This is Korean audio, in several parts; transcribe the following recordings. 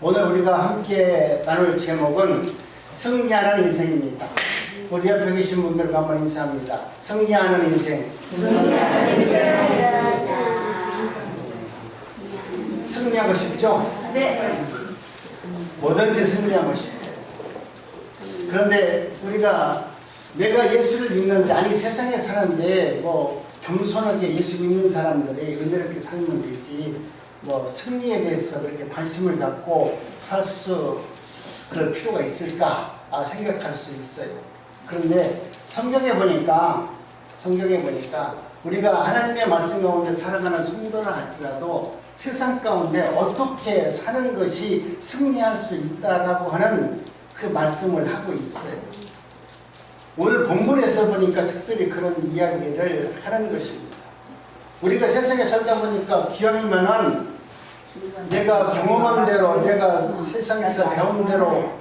오늘 우리가 함께 나눌 제목은 승리하는 인생입니다. 우리 옆에 계신 분들과 한번 인사합니다. 승리하는 인생. 승리하고 싶죠? 네. 뭐든지 승리하고 싶어요. 그런데 우리가 내가 예수를 믿는데, 아니 세상에 사는데 뭐 겸손하게 예수 믿는 사람들이 은혜롭게 살면 되지, 뭐 승리에 대해서 그렇게 관심을 갖고 살 수 그럴 필요가 있을까 생각할 수 있어요. 그런데 성경에 보니까 우리가 하나님의 말씀 가운데 살아가는 성도라 할지라도 세상 가운데 어떻게 사는 것이 승리할 수 있다라고 하는 그 말씀을 하고 있어요. 오늘 본문에서 보니까 특별히 그런 이야기를 하는 것입니다. 우리가 세상에 살다 보니까 기왕이면은 내가 경험한 대로, 내가 세상에서 배운 대로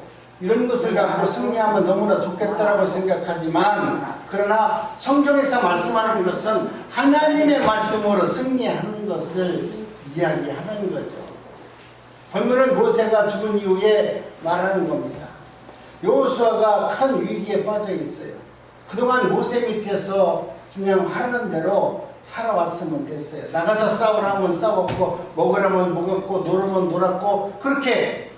이런 것을 갖고 승리하면 너무나 좋겠다라고 생각하지만, 그러나 성경에서 말씀하는 것은 하나님의 말씀으로 승리하는 것을 이야기하는 거죠. 본문은 모세가 죽은 이후에 말하는 겁니다. 여호수아가 큰 위기에 빠져 있어요. 그동안 모세 밑에서 그냥 하라는 대로 살아왔으면 됐어요. 나가서 싸우라면 싸웠고, 먹으라면 먹었고, 놀으면 놀았고, 그렇게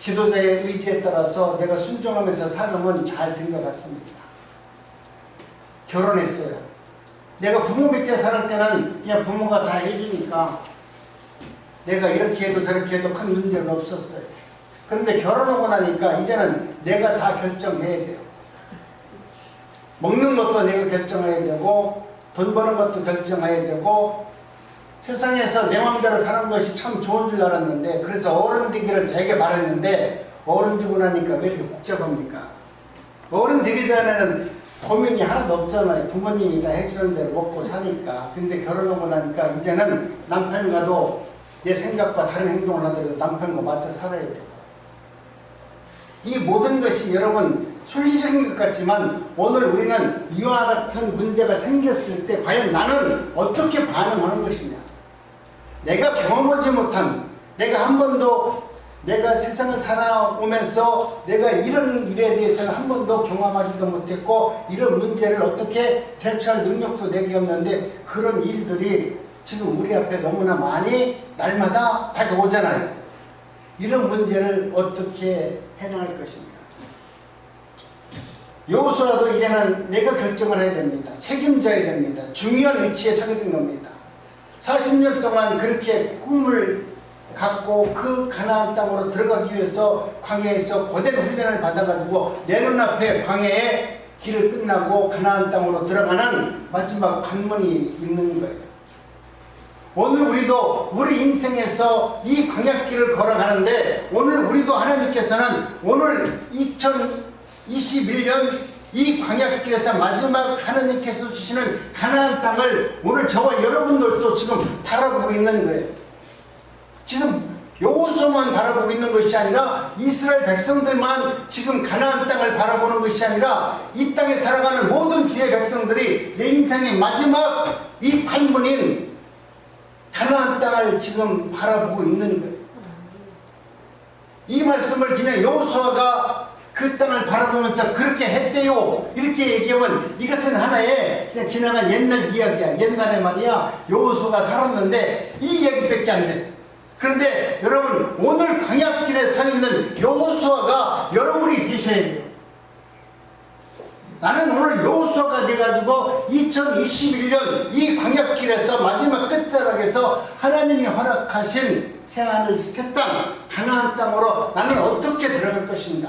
지도자의 의지에 따라서 내가 순종하면서 살면 잘 된 것 같습니다. 결혼했어요. 내가 부모 밑에 살 때는 그냥 부모가 다 해주니까 내가 이렇게 해도 저렇게 해도 큰 문제가 없었어요. 그런데 결혼하고 나니까 이제는 내가 다 결정해야 돼요. 먹는 것도 내가 결정해야 되고, 돈 버는 것도 결정해야 되고, 세상에서 내 마음대로 사는 것이 참 좋은 줄 알았는데, 그래서 어른 되기를 되게 바랐는데, 어른 되고 나니까 왜 이렇게 복잡합니까? 어른 되기 전에는 고민이 하나도 없잖아요. 부모님이 다 해주는 대로 먹고 사니까. 근데 결혼하고 나니까 이제는 남편과도 내 생각과 다른 행동을 하더라도 남편과 맞춰 살아야 돼요. 이 모든 것이 여러분 순리적인 것 같지만, 오늘 우리는 이와 같은 문제가 생겼을 때 과연 나는 어떻게 반응하는 것이냐. 내가 경험하지 못한, 내가 한 번도 내가 세상을 살아오면서 내가 이런 일에 대해서는 한 번도 경험하지도 못했고, 이런 문제를 어떻게 대처할 능력도 내게 없는데, 그런 일들이 지금 우리 앞에 너무나 많이 날마다 다가오잖아요. 이런 문제를 어떻게 해나갈 것인가. 여호수아도 이제는 내가 결정을 해야 됩니다. 책임져야 됩니다. 중요한 위치에 서게 된 겁니다. 40년 동안 그렇게 꿈을 갖고 그 가나안 땅으로 들어가기 위해서 광야에서 고된 훈련을 받아가지고 내 눈앞에 광야의 길을 끝나고 가나안 땅으로 들어가는 마지막 관문이 있는 거예요. 오늘 우리도 우리 인생에서 이 광야길을 걸어가는데, 오늘 우리도 하나님께서는 오늘 2021년 이 광야길에서 마지막 하나님께서 주시는 가나안 땅을 오늘 저와 여러분들도 지금 바라보고 있는 거예요. 지금 여호수아만 바라보고 있는 것이 아니라 이스라엘 백성들만 지금 가나안 땅을 바라보는 것이 아니라 이 땅에 살아가는 모든 주의 백성들이 내 인생의 마지막 이 관문인 가나안 땅을 지금 바라보고 있는 거예요. 이 말씀을 그냥 여호수아가 그 땅을 바라보면서 그렇게 했대요, 이렇게 얘기하면 이것은 하나의 그냥 지나간 옛날 이야기야. 옛날에 말이야, 여호수아가 살았는데 이 이야기밖에 안 돼. 그런데 여러분, 오늘 광야길에 서 있는 여호수아가 여러분이 되셔야 돼요. 나는 오늘 여호수아가 돼가지고 2021년 이 광야길에서 마지막 끝자락에서 하나님이 허락하신 새하늘 새 땅 가나안 땅으로 나는 어떻게 들어갈 것인가.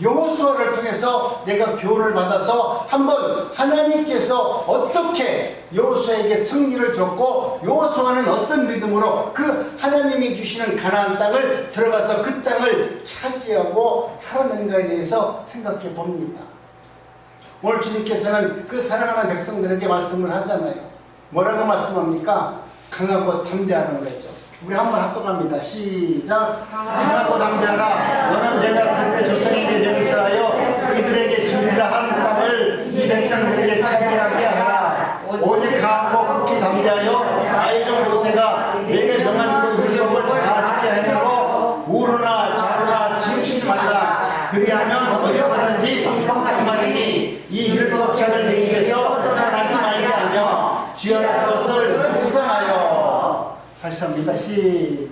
여호수아를 통해서 내가 교훈을 받아서 한번 하나님께서 어떻게 여호수아에게 승리를 줬고, 여호수아는 어떤 믿음으로 그 하나님이 주시는 가나안 땅을 들어가서 그 땅을 차지하고 살아낸가에 대해서 생각해 봅니다. 오늘 주님께서는 그 사랑하는 백성들에게 말씀을 하잖아요. 뭐라고 말씀합니까? 강하고 담대하는 거죠. 우리 한번 합독합니다. 시작. 강하고 담대하라. 너는 내가 그들의 조상에게 맹세하여 그들에게 주리라 한 땅을 이 백성들에게 차지하게 하라. 오직 강하고 극히 담대하여 나의 종 모세가 내게 명한 그 같이 합니다. 시작.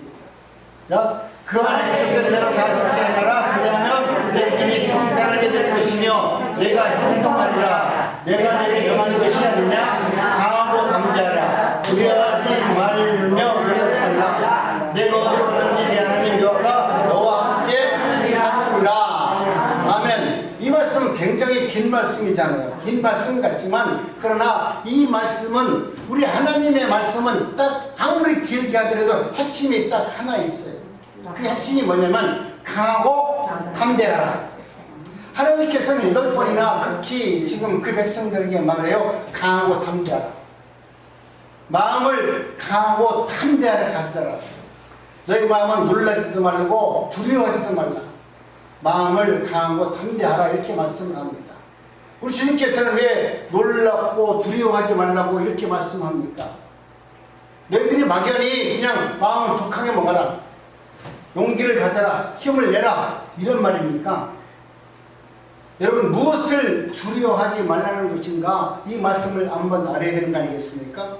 그 안에 기록된 대로 다 지켜라. 그리하면 내 길이 평생하게 될 것이며 내가 형통하리라. 내가 내게 명하는 것이 아니냐. 강하고 담대하라. 두려워하지 말며 놀라지 말라. 내가 어디로 가든지 내 하나님 여호와가 너와 함께 하느니라. 아멘. 이 말씀은 굉장히 긴 말씀이잖아요. 긴 말씀 같지만 그러나 이 말씀은 우리 하나님의 말씀은 딱 아무리 길게 하더라도 핵심이 딱 하나 있어요. 그 핵심이 뭐냐면 강하고 담대하라. 하나님께서는 8번이나 극히 지금 그 백성들에게 말해요. 강하고 담대하라. 마음을 강하고 담대하게 가져라. 너희 마음은 놀라지도 말고 두려워하지도 말라. 마음을 강하고 담대하라 이렇게 말씀을 합니다. 우리 주님께서는 왜 놀랍고 두려워하지 말라고 이렇게 말씀합니까? 너희들이 막연히 그냥 마음을 독하게 먹어라. 용기를 가져라. 힘을 내라. 이런 말입니까? 여러분 무엇을 두려워하지 말라는 것인가? 이 말씀을 한번 알아야 되는 거 아니겠습니까?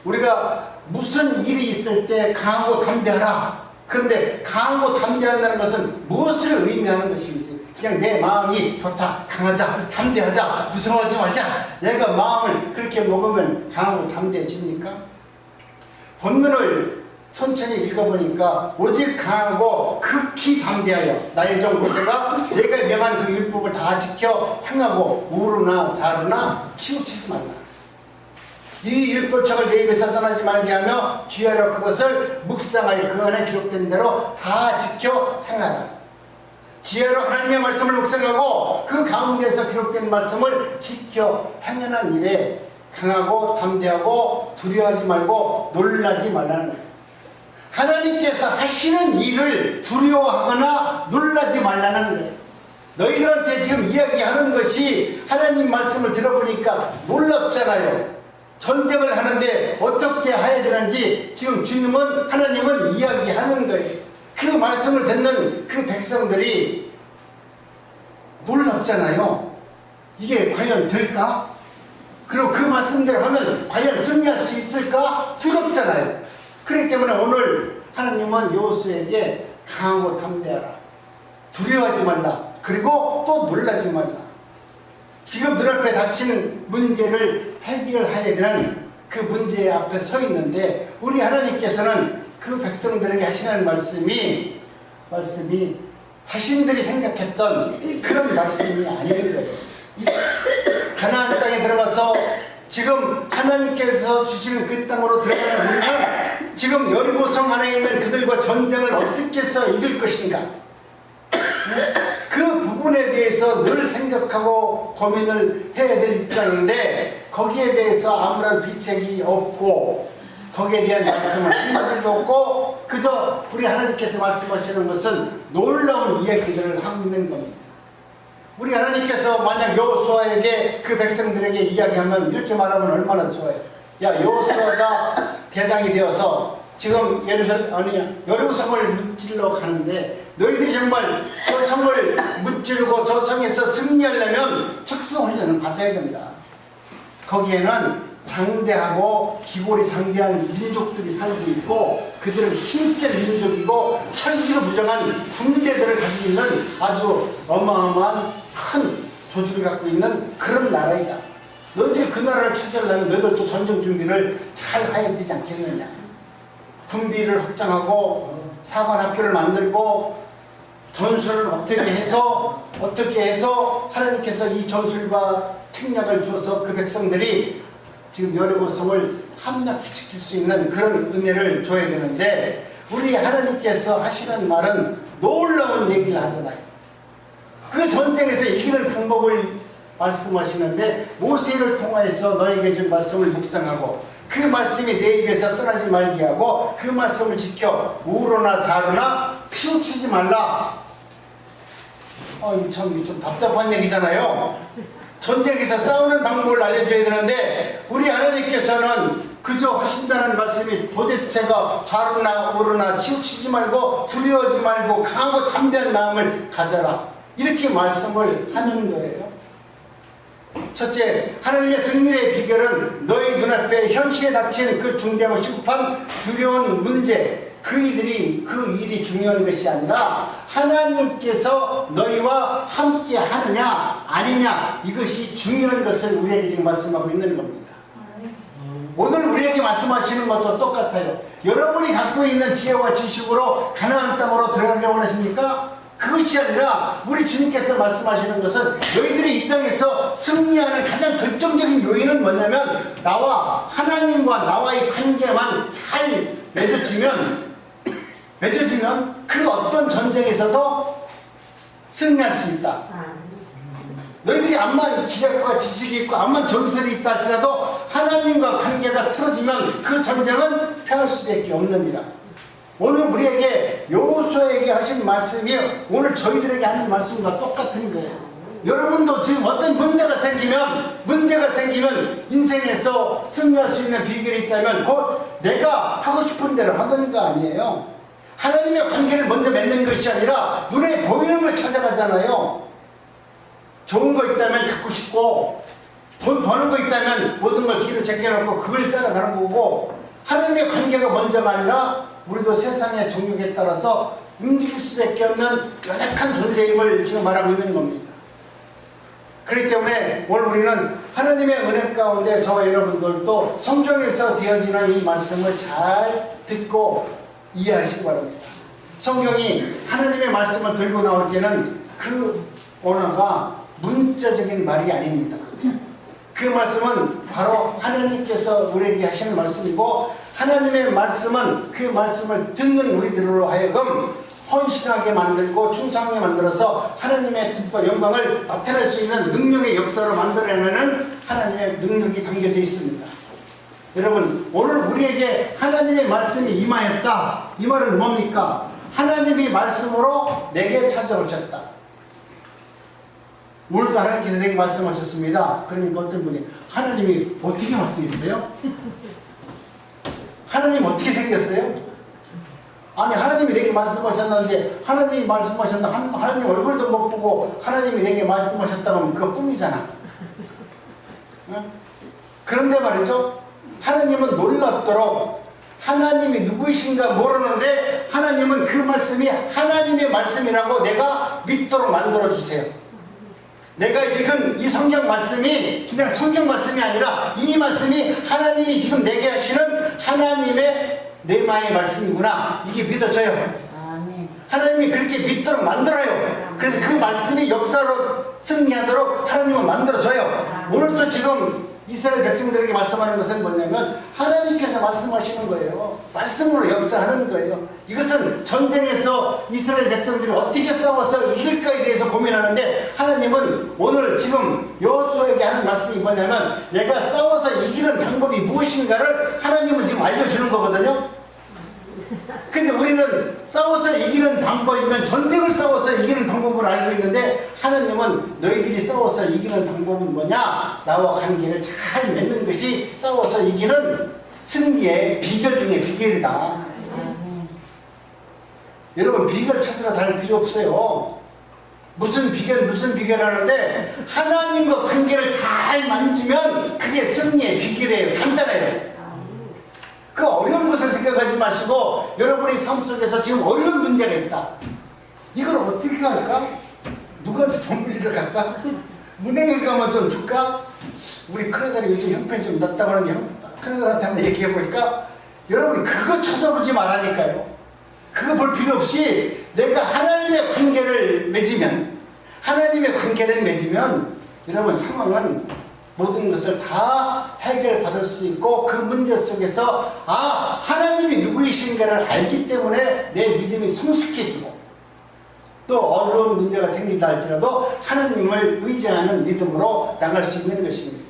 우리가 무슨 일이 있을 때 강하고 담대하라. 그런데 강하고 담대한다는 것은 무엇을 의미하는 것인지 그냥 내 마음이 좋다, 강하자, 담대하자, 무서워하지 말자. 내가 마음을 그렇게 먹으면 강하고 담대해집니까? 본문을 천천히 읽어보니까 오직 강하고 극히 담대하여 나의 종 모세가 내가 명한 그 율법을 다 지켜 행하고 우르나 자르나 치우치지 말라. 이 율법책을 내 입에서 떠나지 말게 하며 주야로 그것을 묵상하여 그 안에 기록된 대로 다 지켜 행하라. 지혜로 하나님의 말씀을 묵상하고 그 가운데서 기록된 말씀을 지켜 행하는 일에 강하고 담대하고 두려워하지 말고 놀라지 말라는 거예요. 하나님께서 하시는 일을 두려워하거나 놀라지 말라는 거예요. 너희들한테 지금 이야기하는 것이 하나님 말씀을 들어보니까 놀랍잖아요. 전쟁을 하는데 어떻게 해야 되는지 지금 주님은 하나님은 이야기하는 거예요. 그 말씀을 듣는 그 백성들이 놀랍잖아요. 이게 과연 될까? 그리고 그 말씀대로 하면 과연 승리할 수 있을까? 두렵잖아요. 그렇기 때문에 오늘 하나님은 여호수아에게 강하고 담대하라. 두려워하지 말라. 그리고 또 놀라지 말라. 지금 눈앞에 닥치는 문제를 해결해야 되는 그 문제 앞에 서 있는데 우리 하나님께서는 그 백성들에게 하시는 말씀이 자신들이 생각했던 그런 말씀이 아닌 거예요. 가나안 땅에 들어가서 지금 하나님께서 주시는 그 땅으로 들어가는 우리는 지금 여리고성 안에 있는 그들과 전쟁을 어떻게 해서 이길 것인가, 그 부분에 대해서 늘 생각하고 고민을 해야 될 입장인데 거기에 대해서 아무런 비책이 없고 거기에 대한 말씀을 한마디도 없고 그저 우리 하나님께서 말씀하시는 것은 놀라운 이야기들을 하고 있는 겁니다. 우리 하나님께서 만약 여호수아에게 그 백성들에게 이야기하면 이렇게 말하면 얼마나 좋아요. 야, 여호수아가 대장이 되어서 지금 여리고성을 무찔러 가는데 너희들이 정말 저 성을 무찌르고 저 성에서 승리하려면 특수훈련을 받아야 된다. 거기에는 장대하고 기골이 장대한 민족들이 살고 있고 그들은 힘센 민족이고 천지로무정한 군대들을 가지고 있는 아주 어마어마한 큰 조직을 갖고 있는 그런 나라이다. 너희들이 그 나라를 찾으려면 너희들도 전쟁 준비를 잘 해야 되지 않겠느냐. 군비를 확장하고 사관학교를 만들고 전술을 어떻게 해서 하나님께서 이 전술과 책략을 주어서 그 백성들이 지금 여리고성을 함락시킬 수 있는 그런 은혜를 줘야 되는데 우리 하나님께서 하시는 말은 놀라운 얘기를 하잖아요. 그 전쟁에서 이기는 방법을 말씀하시는데 모세를 통하여서 너에게 준 말씀을 묵상하고 그 말씀이 내 입에서 떠나지 말게 하고 그 말씀을 지켜 우로나 자르나 치우치지 말라. 이거 좀 답답한 얘기잖아요. 전쟁에서 싸우는 방법을 알려줘야 되는데 우리 하나님께서는 그저 하신다는 말씀이 도대체가 좌르나 우르나 치우치지 말고 두려워하지 말고 강하고 담대한 마음을 가져라 이렇게 말씀을 하는 거예요. 첫째, 하나님의 승리의 비결은 너희 눈앞에 현실에 닥친 그 중대한 심판, 두려운 문제, 그 일이 중요한 것이 아니라 하나님께서 너희와 함께 하느냐 아니냐, 이것이 중요한 것을 우리에게 지금 말씀하고 있는 겁니다. 오늘 우리에게 말씀하시는 것도 똑같아요. 여러분이 갖고 있는 지혜와 지식으로 가나안 땅으로 들어가려고 하십니까? 그것이 아니라 우리 주님께서 말씀하시는 것은 너희들이 이 땅에서 승리하는 가장 결정적인 요인은 뭐냐면, 나와 하나님과 나와의 관계만 잘 맺어지면 그 어떤 전쟁에서도 승리할 수 있다. 너희들이 암만 지략과 지식이 있고 암만 전설이 있다 할지라도 하나님과 관계가 틀어지면 그 전쟁은 패할 수밖에 없느니라. 오늘 우리에게 여호수아에게 하신 말씀이 오늘 저희들에게 하는 말씀과 똑같은 거예요. 여러분도 지금 어떤 문제가 생기면 인생에서 승리할 수 있는 비결이 있다면 곧 내가 하고 싶은 대로 하는 거 아니에요. 하나님의 관계를 먼저 맺는 것이 아니라 눈에 보이는 걸 찾아가잖아요. 좋은 거 있다면 갖고 싶고, 돈 버는 거 있다면 모든 걸 뒤로 제껴놓고 그걸 따라가는 거고, 하나님의 관계가 먼저가 아니라 우리도 세상의 종류에 따라서 움직일 수밖에 없는 연약한 존재임을 지금 말하고 있는 겁니다. 그렇기 때문에 오늘 우리는 하나님의 은혜 가운데 저와 여러분들도 성경에서 되어지는 이 말씀을 잘 듣고 이해하시기 바랍니다. 성경이 하나님의 말씀을 들고 나올 때는 그 언어가 문자적인 말이 아닙니다. 그 말씀은 바로 하나님께서 우리에게 하시는 말씀이고, 하나님의 말씀은 그 말씀을 듣는 우리들로 하여금 헌신하게 만들고 충성하게 만들어서 하나님의 뜻과 영광을 나타낼 수 있는 능력의 역사로 만들어내는 하나님의 능력이 담겨져 있습니다. 여러분, 오늘 우리에게 하나님의 말씀이 임하였다, 이 말은 뭡니까? 하나님이 말씀으로 내게 찾아오셨다. 오늘도 하나님께서 내게 말씀하셨습니다. 그러니까 어떤 분이, 하나님이 어떻게 말씀했어요? 하나님 어떻게 생겼어요? 아니, 하나님이 내게 말씀하셨는데, 하나님이 말씀하셨는데 하나님 얼굴도 못 보고 하나님이 내게 말씀하셨다면 그것뿐이잖아. 응? 그런데 말이죠, 하나님은 놀랍도록 하나님이 누구이신가 모르는데 하나님은 그 말씀이 하나님의 말씀이라고 내가 믿도록 만들어주세요. 내가 읽은 이 성경 말씀이 그냥 성경 말씀이 아니라 이 말씀이 하나님이 지금 내게 하시는 하나님의 레마의 말씀이구나, 이게 믿어져요. 하나님이 그렇게 믿도록 만들어요. 그래서 그 말씀이 역사로 승리하도록 하나님은 만들어줘요. 오늘도 지금 이스라엘 백성들에게 말씀하는 것은 뭐냐면 하나님께서 말씀하시는 거예요. 말씀으로 역사하는 거예요. 이것은 전쟁에서 이스라엘 백성들이 어떻게 싸워서 이길까에 대해서 고민하는데, 하나님은 오늘 지금 여호수아에게 하는 말씀이 뭐냐면 내가 싸워서 이기는 방법이 무엇인가를 하나님은 지금 알려주는 거거든요. 근데 우리는 싸워서 이기는 방법이면 전쟁을 싸워서 이기는 방법을 알고 있는데, 하나님은 너희들이 싸워서 이기는 방법은 뭐냐? 나와 관계를 잘 맺는 것이 싸워서 이기는 승리의 비결 중에 비결이다. 여러분, 비결 찾으러 다닐 필요 없어요. 무슨 비결 하는데, 하나님과 관계를 잘 만지면 그게 승리의 비결이에요. 간단해요. 그 어려운 것을 생각하지 마시고, 여러분의 삶 속에서 지금 어려운 문제가 있다. 이걸 어떻게 할까? 누구한테 돈 빌리러 갈까? 은행에 가면 좀 줄까? 우리 큰애들이 요즘 형편이 좀 낮다고 하는데 큰애들한테 한번 얘기해 볼까? 여러분, 그거 찾아보지 말라니까요. 그거 볼 필요 없이 내가 하나님의 관계를 맺으면 여러분, 상황은 모든 것을 다 해결받을 수 있고, 그 문제 속에서 하나님이 누구이신가를 알기 때문에 내 믿음이 성숙해지고, 또 어려운 문제가 생긴다 할지라도 하나님을 의지하는 믿음으로 나갈 수 있는 것입니다.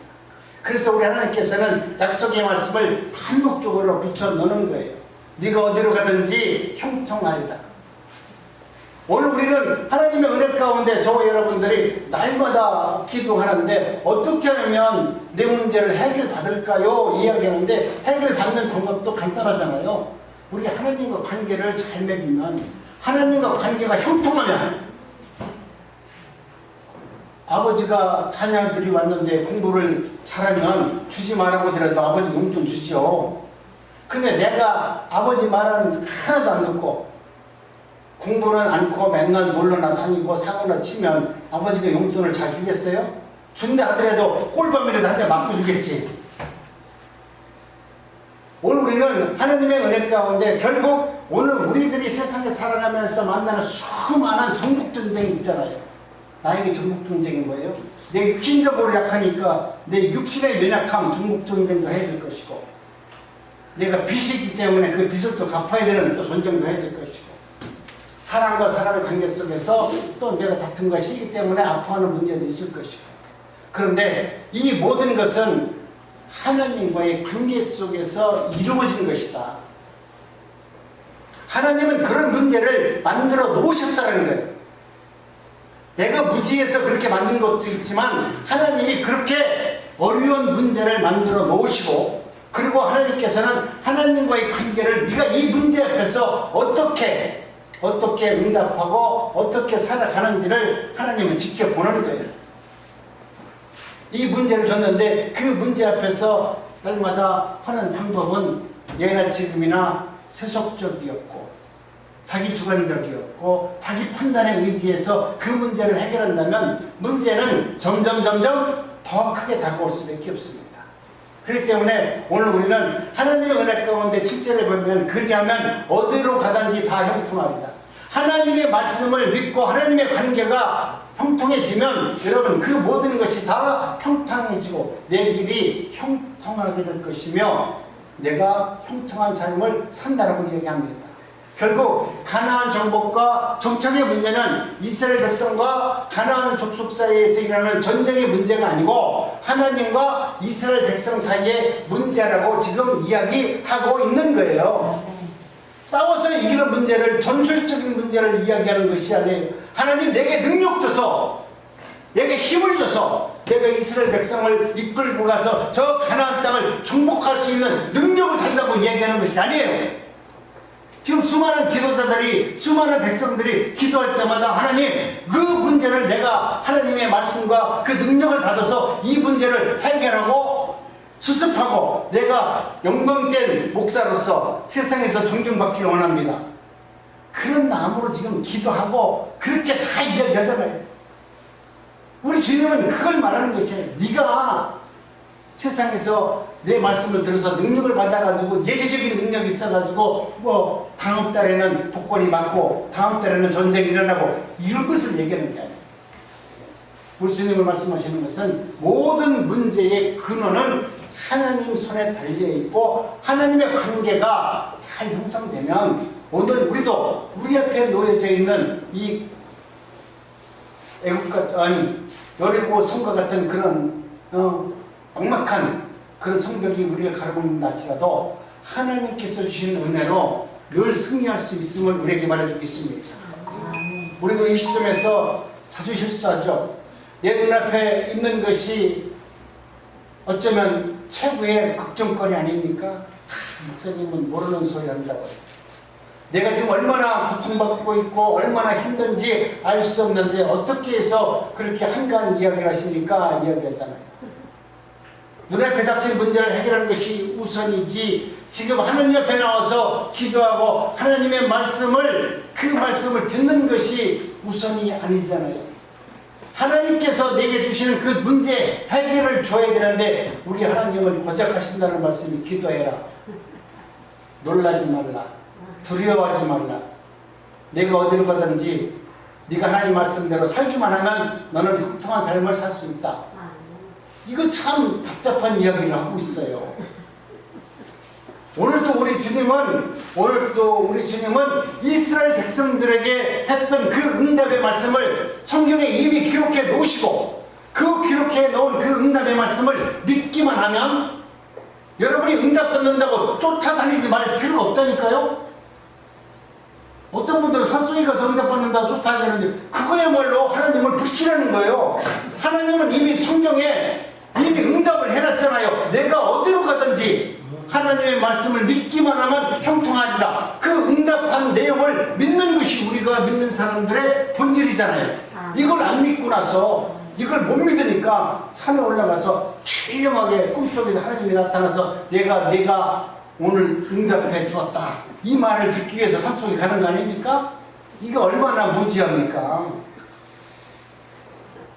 그래서 우리 하나님께서는 약속의 말씀을 반복적으로 붙여넣는 거예요. 네가 어디로 가든지 형통하리라. 오늘 우리는 하나님의 은혜 가운데 저와 여러분들이 날마다 기도하는데, 어떻게 하면 내 문제를 해결받을까요? 이야기하는데, 해결받는 방법도 간단하잖아요. 우리 하나님과 관계를 잘 맺으면, 하나님과 관계가 형통하면 아버지가 자녀들이 왔는데 공부를 잘하면 주지 말라고 하더라도 아버지가 용돈 주죠. 근데 내가 아버지 말은 하나도 안 듣고 공부는 않고 맨날 놀러나 다니고 사고나 치면 아버지가 용돈을 잘 주겠어요? 준다 하더라도 꼴밤이라도 한 대 맞고 주겠지. 오늘 우리는 하나님의 은혜 가운데 결국 오늘 우리들이 세상에 살아가면서 만나는 수많은 전국전쟁이 있잖아요. 나에게 전국전쟁인 거예요. 내 육신적으로 약하니까 내 육신의 연약함 전국전쟁도 해야 될 것이고, 내가 빚이 있기 때문에 그 빚을 또 갚아야 되는 또 전쟁도 해야 될 것이고, 사람과 사람의 관계 속에서 또 내가 다툰 것이 있기 때문에 아파하는 문제도 있을 것이고, 그런데 이 모든 것은 하나님과의 관계 속에서 이루어진 것이다. 하나님은 그런 문제를 만들어 놓으셨다는 거예요. 내가 무지해서 그렇게 만든 것도 있지만 하나님이 그렇게 어려운 문제를 만들어 놓으시고, 그리고 하나님께서는 하나님과의 관계를 네가 이 문제 앞에서 어떻게 응답하고 어떻게 살아가는지를 하나님은 지켜보는 거예요. 이 문제를 줬는데 그 문제 앞에서 날마다 하는 방법은 예나 지금이나 세속적이었고 자기 주관적이었고 자기 판단에 의지해서 그 문제를 해결한다면 문제는 점점 더 크게 다가올 수밖에 없습니다. 그렇기 때문에 오늘 우리는 하나님의 은혜 가운데 7절에 보면 그리하면 어디로 가든지 다 형통하리라. 하나님의 말씀을 믿고 하나님의 관계가 형통해지면 여러분 그 모든 것이 다 평탄해지고 내 길이 형통하게 될 것이며 내가 형통한 삶을 산다라고 얘기합니다. 결국 가나안 정복과 정착의 문제는 이스라엘 백성과 가나안 족속 사이에서 일어나는 전쟁의 문제가 아니고 하나님과 이스라엘 백성 사이의 문제라고 지금 이야기하고 있는 거예요. 싸워서 이기는 문제를, 전술적인 문제를 이야기하는 것이 아니에요. 하나님 내게 능력 줘서, 내게 힘을 줘서 내가 이스라엘 백성을 이끌고 가서 저 가나안 땅을 정복할 수 있는 능력을 달라고 이야기하는 것이 아니에요. 지금 수많은 기도자들이, 수많은 백성들이 기도할 때마다 하나님 그 문제를 내가 하나님의 말씀과 그 능력을 받아서 이 문제를 해결하고 수습하고 내가 영광된 목사로서 세상에서 존경받기를 원합니다. 그런 마음으로 지금 기도하고 그렇게 다 이야기하잖아요. 우리 주님은 그걸 말하는 것이에요. 네가 세상에서 내 말씀을 들어서 능력을 받아가지고 예지적인 능력이 있어가지고 뭐 다음 달에는 복권이 맞고 다음 달에는 전쟁이 일어나고 이런 것을 얘기하는 게 아니에요. 우리 주님을 말씀하시는 것은 모든 문제의 근원은 하나님 손에 달려있고 하나님의 관계가 잘 형성되면 오늘 우리도 우리 앞에 놓여져 있는 이 애국과 아니 여리고 성과 같은 그런 막막한 그런 성벽이 우리를 가르고있는다 할지라도 하나님께서 주신 은혜로 늘 승리할 수 있음을 우리에게 말해주고 있습니다. 우리도 이 시점에서 자주 실수하죠. 내 눈앞에 있는 것이 어쩌면 최고의 걱정거리 아닙니까? 목사님은 모르는 소리 한다고요. 내가 지금 얼마나 고통받고 있고 얼마나 힘든지 알 수 없는데 어떻게 해서 그렇게 한가한 이야기를 하십니까? 이야기하잖아요. 눈앞에 닥친 문제를 해결하는 것이 우선이지 지금 하나님 앞에 나와서 기도하고 하나님의 말씀을 그 말씀을 듣는 것이 우선이 아니잖아요. 하나님께서 내게 주시는 그 문제 해결을 줘야 되는데 우리 하나님을 고작하신다는 말씀이 기도해라. 놀라지 말라. 두려워하지 말라. 내가 어디로 가든지 네가 하나님 말씀대로 살기만 하면 너는 형통한 삶을 살 수 있다. 이거 참 답답한 이야기를 하고 있어요. 오늘도 우리 주님은 이스라엘 백성들에게 했던 그 응답의 말씀을 성경에 이미 기록해 놓으시고 그 기록해 놓은 그 응답의 말씀을 믿기만 하면 여러분이 응답받는다고 쫓아다니지 말 필요가 없다니까요. 어떤 분들은 산속에 가서 응답받는다고 쫓아다니는데 그거야말로 하나님을 불신하는 거예요. 하나님은 이미 성경에 이미 응답을 해놨잖아요. 내가 어디로 가든지 하나님의 말씀을 믿기만 하면 형통하리라. 그 응답한 내용을 믿는 것이 우리가 믿는 사람들의 본질이잖아요. 이걸 안 믿고 나서 이걸 못 믿으니까 산에 올라가서 신령하게 꿈속에서 하나님이 나타나서 내가 오늘 응답해 주었다, 이 말을 듣기 위해서 산속에 가는 거 아닙니까? 이게 얼마나 무지합니까?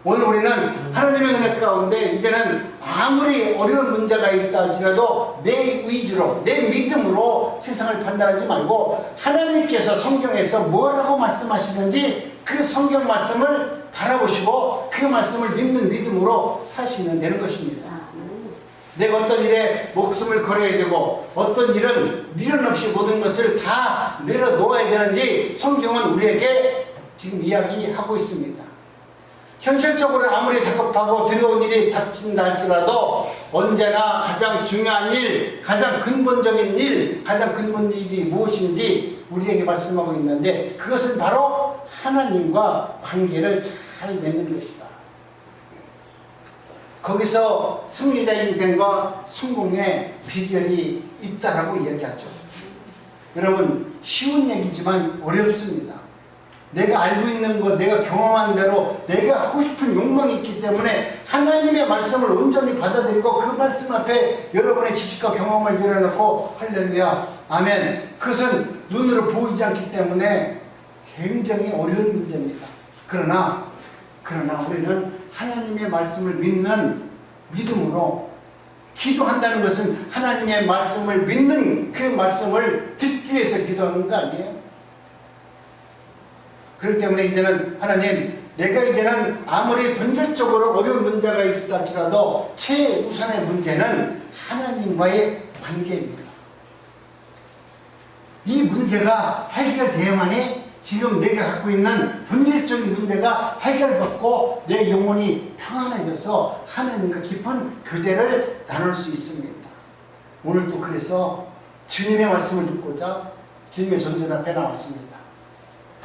오늘 우리는 하나님의 은혜 가운데 이제는 아무리 어려운 문제가 있다 할지라도 내 위주로, 내 믿음으로 세상을 판단하지 말고 하나님께서 성경에서 뭐라고 말씀하시는지 그 성경 말씀을 바라보시고 그 말씀을 믿는 믿음으로 사시면 되는 것입니다. 내가 어떤 일에 목숨을 걸어야 되고 어떤 일은 미련 없이 모든 것을 다 내려놓아야 되는지 성경은 우리에게 지금 이야기하고 있습니다. 현실적으로 아무리 다급하고 두려운 일이 닥친다 할지라도 언제나 가장 중요한 일, 가장 근본적인 일, 가장 근본 일이 무엇인지 우리에게 말씀하고 있는데 그것은 바로 하나님과 관계를 잘 맺는 것이다. 거기서 승리자 인생과 성공의 비결이 있다라고 이야기하죠. 여러분, 쉬운 얘기지만 어렵습니다. 내가 알고 있는 것, 내가 경험한 대로 내가 하고 싶은 욕망이 있기 때문에 하나님의 말씀을 온전히 받아들이고 그 말씀 앞에 여러분의 지식과 경험을 내려놓고 할렐루야, 아멘. 그것은 눈으로 보이지 않기 때문에 굉장히 어려운 문제입니다. 그러나 우리는 하나님의 말씀을 믿는 믿음으로 기도한다는 것은 하나님의 말씀을 믿는 그 말씀을 듣기 위해서 기도하는 거 아니에요? 그렇기 때문에 이제는 하나님, 내가 이제는 아무리 본질적으로 어려운 문제가 있다 할지라도 최우선의 문제는 하나님과의 관계입니다. 이 문제가 해결되어야만이 지금 내가 갖고 있는 본질적인 문제가 해결받고 내 영혼이 평안해져서 하나님과 깊은 교제를 나눌 수 있습니다. 오늘도 그래서 주님의 말씀을 듣고자 주님의 존전 앞에 나왔습니다.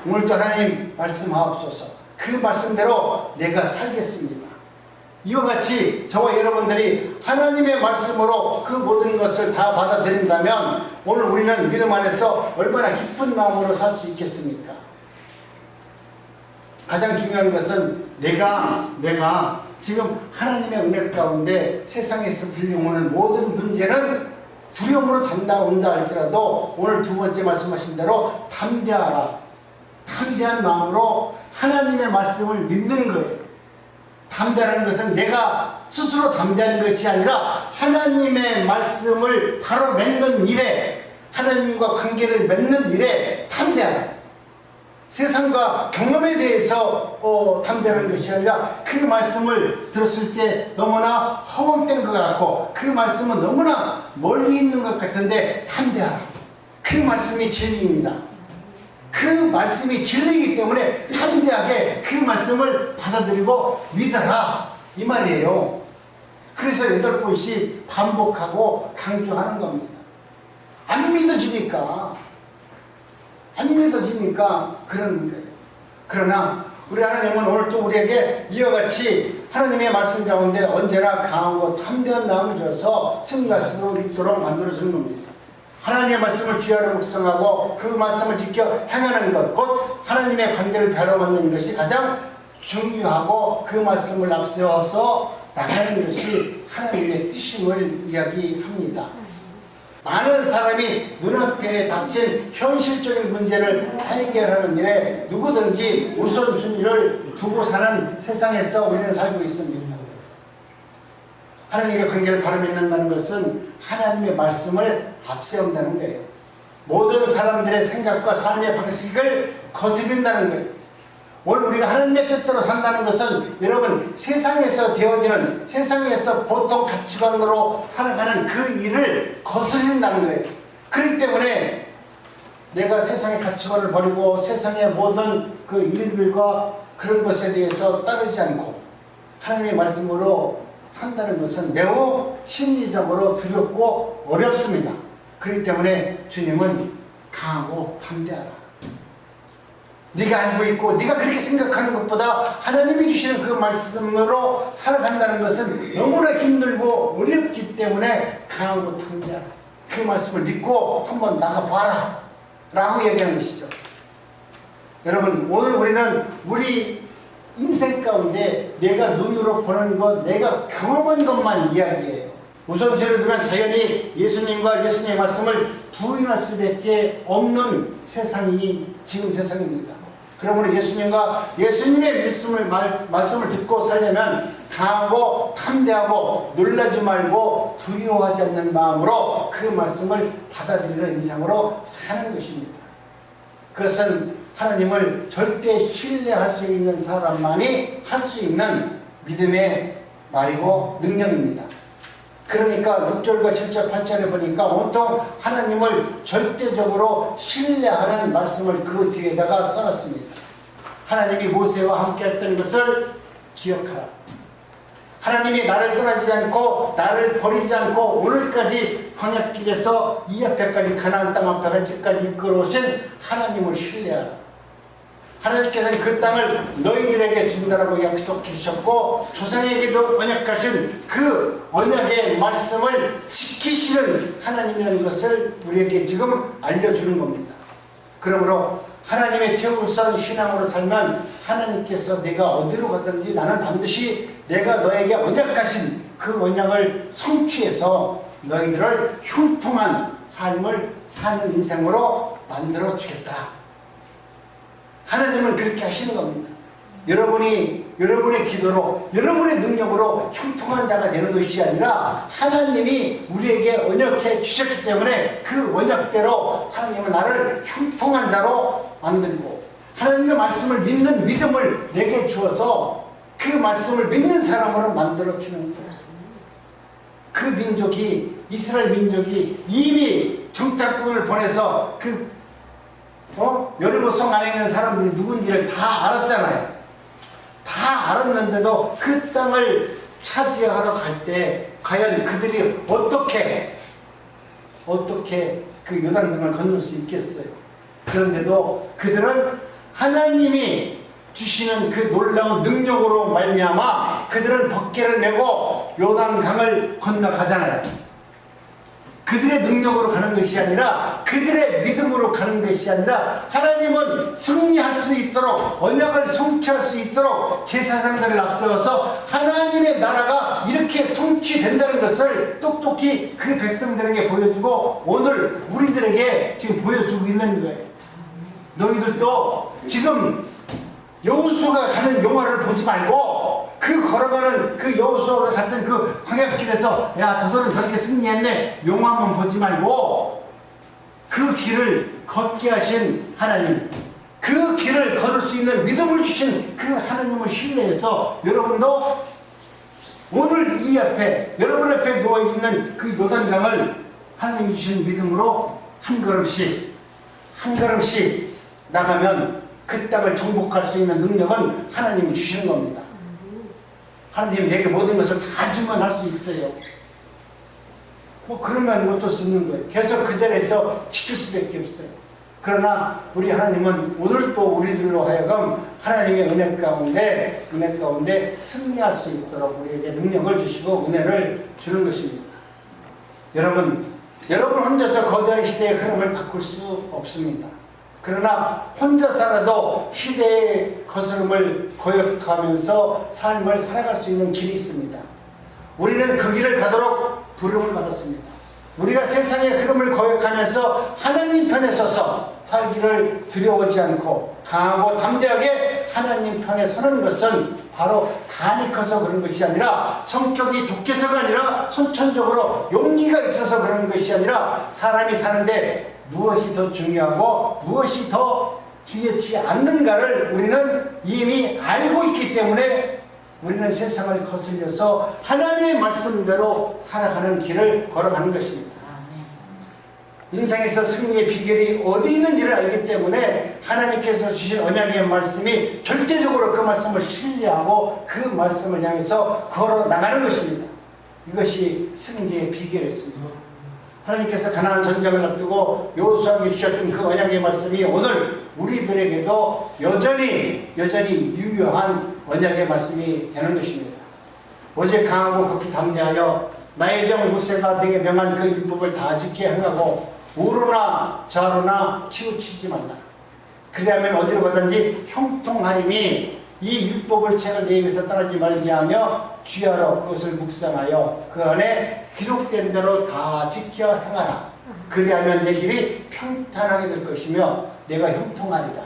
오늘도 하나님 말씀하옵소서. 그 말씀대로 내가 살겠습니다. 이와 같이 저와 여러분들이 하나님의 말씀으로 그 모든 것을 다 받아들인다면 오늘 우리는 믿음 안에서 얼마나 기쁜 마음으로 살 수 있겠습니까? 가장 중요한 것은 내가 지금 하나님의 은혜 가운데 세상에서 들려오는 모든 문제는 두려움으로 온다 할지라도 오늘 두 번째 말씀하신 대로 담대하라. 담대한 마음으로 하나님의 말씀을 믿는 거예요. 담대라는 것은 내가 스스로 담대한 것이 아니라 하나님의 말씀을 바로 맺는 일에, 하나님과 관계를 맺는 일에 담대하다. 세상과 경험에 대해서 담대한 것이 아니라 그 말씀을 들었을 때 너무나 허황된 것 같고 그 말씀은 너무나 멀리 있는 것 같은데 담대하라. 그 말씀이 진리입니다. 그 말씀이 진리이기 때문에 담대하게 그 말씀을 받아들이고 믿어라, 이 말이에요. 그래서 8번씩 반복하고 강조하는 겁니다. 안 믿어지니까 그런 거예요. 그러나 우리 하나님은 오늘 또 우리에게 이와 같이 하나님의 말씀 가운데 언제나 강하고 담대한 마음을 주어서 승리할 수 있도록 만들어주는 겁니다. 하나님의 말씀을 주야로 묵상하고 그 말씀을 지켜 행하는 것, 곧 하나님의 관계를 배려받는 것이 가장 중요하고 그 말씀을 앞세워서 나가는 것이 하나님의 뜻임을 이야기합니다. 많은 사람이 눈앞에 닥친 현실적인 문제를 해결하는 일에 누구든지 우선순위를 두고 사는 세상에서 우리는 살고 있습니다. 하나님의 관계를 바로 맺는다는 것은 하나님의 말씀을 앞세운다는 거예요. 모든 사람들의 생각과 삶의 방식을 거스른다는 거예요. 오늘 우리가 하나님의 뜻대로 산다는 것은 여러분 세상에서 되어지는, 세상에서 보통 가치관으로 살아가는 그 일을 거스른다는 거예요. 그렇기 때문에 내가 세상의 가치관을 버리고 세상의 모든 그 일들과 그런 것에 대해서 따르지 않고 하나님의 말씀으로 산다는 것은 매우 심리적으로 두렵고 어렵습니다. 그렇기 때문에 주님은 강하고 담대하라. 네가 알고 있고 네가 그렇게 생각하는 것보다 하나님이 주시는 그 말씀으로 살아간다는 것은 너무나 힘들고 어렵기 때문에 강하고 담대하라. 그 말씀을 믿고 한번 나가봐라 라고 얘기하는 것이죠. 여러분, 오늘 우리는 우리 인생 가운데 내가 눈으로 보는 것, 내가 경험한 것만 이야기해요. 우선순위를 두면 자연히 예수님과 예수님의 말씀을 부인할 수밖에 없는 세상이 지금 세상입니다. 그러므로 예수님과 예수님의 말씀을 듣고 살려면 강하고 탐대하고 놀라지 말고 두려워하지 않는 마음으로 그 말씀을 받아들이는 인상으로 사는 것입니다. 그것은 하나님을 절대 신뢰할 수 있는 사람만이 할 수 있는 믿음의 말이고 능력입니다. 그러니까 6절과 7절 8절에 보니까 온통 하나님을 절대적으로 신뢰하는 말씀을 그 뒤에다가 써놨습니다. 하나님이 모세와 함께 했던 것을 기억하라. 하나님이 나를 떠나지 않고 나를 버리지 않고 오늘까지 광야길에서 이 앞에까지 가나안 땅 앞에까지 이끌어오신 하나님을 신뢰하라. 하나님께서는 그 땅을 너희들에게 준다라고 약속해 주셨고 조상에게도 언약하신 그 언약의 말씀을 지키시는 하나님이라는 것을 우리에게 지금 알려주는 겁니다. 그러므로 하나님의 태우선 신앙으로 살면 하나님께서 내가 어디로 가든지 나는 반드시 내가 너에게 언약하신 그 언약을 성취해서 너희들을 형통한 삶을 사는 인생으로 만들어 주겠다. 하나님은 그렇게 하시는 겁니다. 여러분의 기도로, 여러분의 능력으로 형통한 자가 되는 것이 아니라 하나님이 우리에게 언약해 주셨기 때문에 그 언약대로 하나님은 나를 형통한 자로 만들고 하나님의 말씀을 믿는 믿음을 내게 주어서 그 말씀을 믿는 사람으로 만들어 주는 거예요. 그 민족이, 이스라엘 민족이 이미 정탐꾼을 보내서 여리고성 안에 있는 사람들이 누군지를 다 알았잖아요. 다 알았는데도 그 땅을 차지하러 갈 때 과연 그들이 어떻게 그 요단강을 건널 수 있겠어요. 그런데도 그들은 하나님이 주시는 그 놀라운 능력으로 말미암아 그들은 번개를 메고 요단강을 건너가잖아요. 그들의 능력으로 가는 것이 아니라 그들의 믿음으로 가는 것이 아니라 하나님은 승리할 수 있도록 언약을 성취할 수 있도록 제사장들을 앞세워서 하나님의 나라가 이렇게 성취된다는 것을 똑똑히 그 백성들에게 보여주고 오늘 우리들에게 지금 보여주고 있는 거예요. 너희들도 지금 여호수아가 가는 용화를 보지 말고 그 걸어가는 그 여호수아가 갔던 그 광야길에서 야 저들은 저렇게 승리했네 용화만 보지 말고 그 길을 걷게 하신 하나님, 그 길을 걸을 수 있는 믿음을 주신 그 하나님을 신뢰해서 여러분도 오늘 이 앞에 여러분 앞에 누워있는 그 요단강을 하나님이 주신 믿음으로 한 걸음씩 나가면 그 땅을 정복할 수 있는 능력은 하나님이 주시는 겁니다. 하나님 내게 모든 것을 다 주면 할 수 있어요. 그러면 어쩔 수 없는 거예요. 계속 그 자리에서 지킬 수밖에 없어요. 그러나 우리 하나님은 오늘도 우리들로 하여금 하나님의 은혜 가운데 승리할 수 있도록 우리에게 능력을 주시고 은혜를 주는 것입니다. 여러분 혼자서 거대한 시대의 흐름을 바꿀 수 없습니다. 그러나 혼자 살아도 시대의 거스름을 거역하면서 삶을 살아갈 수 있는 길이 있습니다. 우리는 그 길을 가도록 부름을 받았습니다. 우리가 세상의 흐름을 거역하면서 하나님 편에 서서 살기를 두려워하지 않고 강하고 담대하게 하나님 편에 서는 것은 바로 간이 커서 그런 것이 아니라 성격이 독해서가 아니라 선천적으로 용기가 있어서 그런 것이 아니라 사람이 사는데 무엇이 더 중요하고 무엇이 더 중요치 않는가를 우리는 이미 알고 있기 때문에 우리는 세상을 거슬려서 하나님의 말씀대로 살아가는 길을 걸어가는 것입니다. 인생에서 승리의 비결이 어디 있는지를 알기 때문에 하나님께서 주신 언약의 말씀이 절대적으로 그 말씀을 신뢰하고 그 말씀을 향해서 걸어 나가는 것입니다. 이것이 승리의 비결이었습니다. 하나님께서 가나안 전쟁을 앞두고 여호수아에게 주셨던 그 언약의 말씀이 오늘 우리들에게도 여전히 유효한 언약의 말씀이 되는 것입니다. 오직 강하고 극히 담대하여 나의 종 모세가 내게 명한 그 율법을 다 지키게 행하고 우로나 좌로나 치우치지 말라. 그리하면 어디로 가든지 형통하리니 이 율법을 책을 내 입에서 떠나지 말게 하며 주야로 그것을 묵상하여 그 안에 기록된 대로 다 지켜 행하라. 그리하면 내 길이 평탄하게 될 것이며 내가 형통하리라.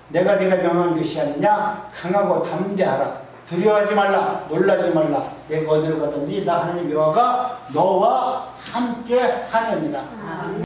내가 명한 것이 아니냐. 강하고 담대하라. 두려워하지 말라. 놀라지 말라. 내가 어디로 가든지 나 하나님 여호와가 너와 함께 하느니라.